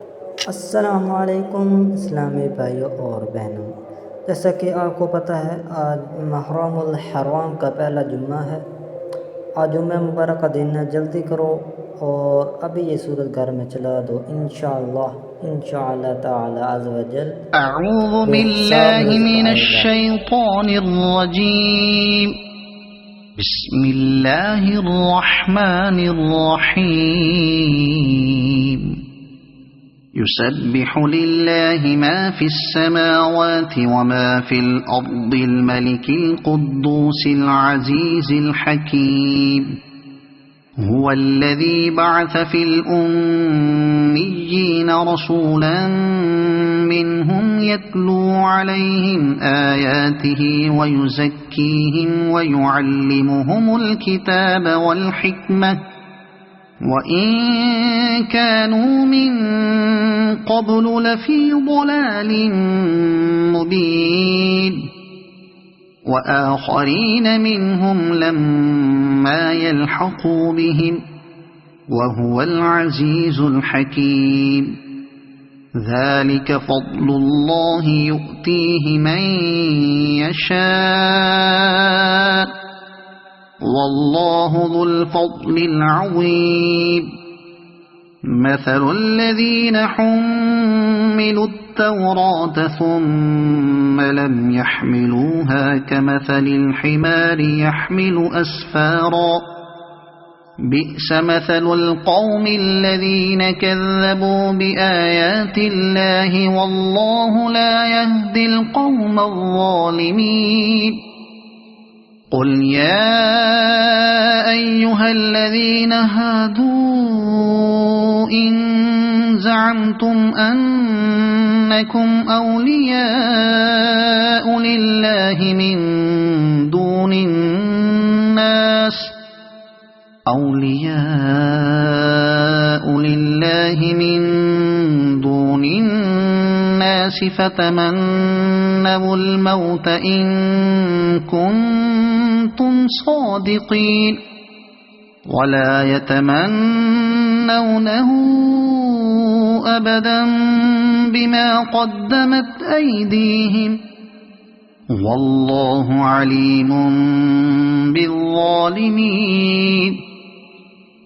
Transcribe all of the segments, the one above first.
السلام علیکم اسلامی بھائیوں اور بہنوں، جیسا کہ آپ کو پتہ ہے آج محرم الحرام کا پہلا جمعہ ہے۔ آج جمعہ مبارک کا دن ہے، جلدی کرو اور ابھی یہ سورت گھر میں چلا دو، انشاءاللہ تعالی عز و جل اعوذ بے حساب باللہ رزق من آئے گا۔ الشیطان الرجیم، بسم اللہ الرحمن الرحیم، يسبح لله ما في السماوات وما في الأرض الملك القدوس العزيز الحكيم، هو الذي بعث في الأميين رسولا منهم يتلو عليهم آياته ويزكيهم ويعلمهم الكتاب والحكمة وَإِن كَانُوا مِن قَبْلُ لَفِي ضَلَالٍ مُبِينٍ، وَآخَرِينَ مِنْهُمْ لَمَّا يَلْحَقُوا بِهِمْ وَهُوَ الْعَزِيزُ الْحَكِيمُ، ذَلِكَ فَضْلُ اللَّهِ يُؤْتِيهِ مَن يَشَاءُ واللہ ذو الفضل العظیم۔ مثل الذین حملوا التوراة ثم لم يحملوها كمثل الحمار يحمل أسفارا، بئس مثل القوم الذين كذبوا بآيات الله والله لا يهدي القوم الظالمين۔ قل يا أيها الذين هادوا إن زعمتم أنكم أولياء لله من دون الناس فتمنوا الموت إن كنتم صادقين ولا يتمنونه أبدا بما قدمت أيديهم والله عليم بالظالمين۔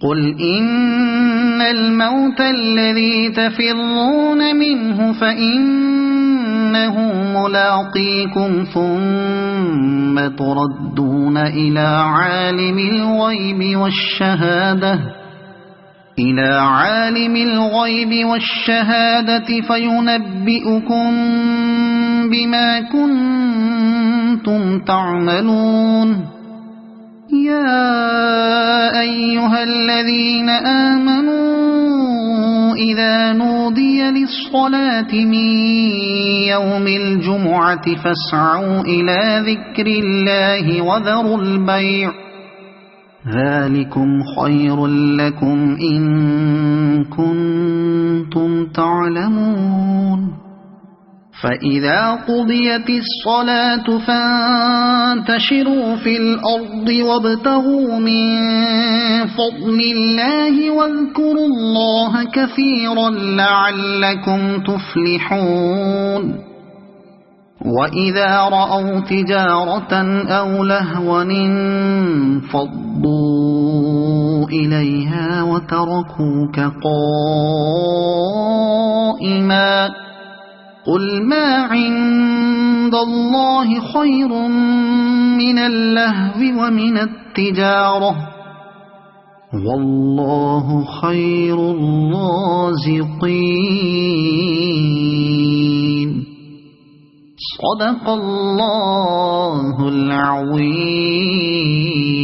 قل إن الموت الذي تفرون منه فإنه ملاقيكم ثم تردون إلى عالم الغيب والشهادة فينبئكم بما كنتم تعملون۔ يا أيها الذين آمنوا إذا نودي للصلاة من يوم الجمعة فاسعوا إلى ذكر الله وذروا البيع ذلكم خير لكم إن كنتم تعلمون۔ فإذا قضيت الصلاة فانتشروا في الأرض وابتغوا من فضل الله واذكروا الله كثيرا لعلكم تفلحون۔ وإذا رأوا تجارة أو لهوا انفضوا إليها وتركوك قائما، قل ما عند الله خير من اللهو ومن التجارة والله خير الرازقين۔ صدق الله العظيم۔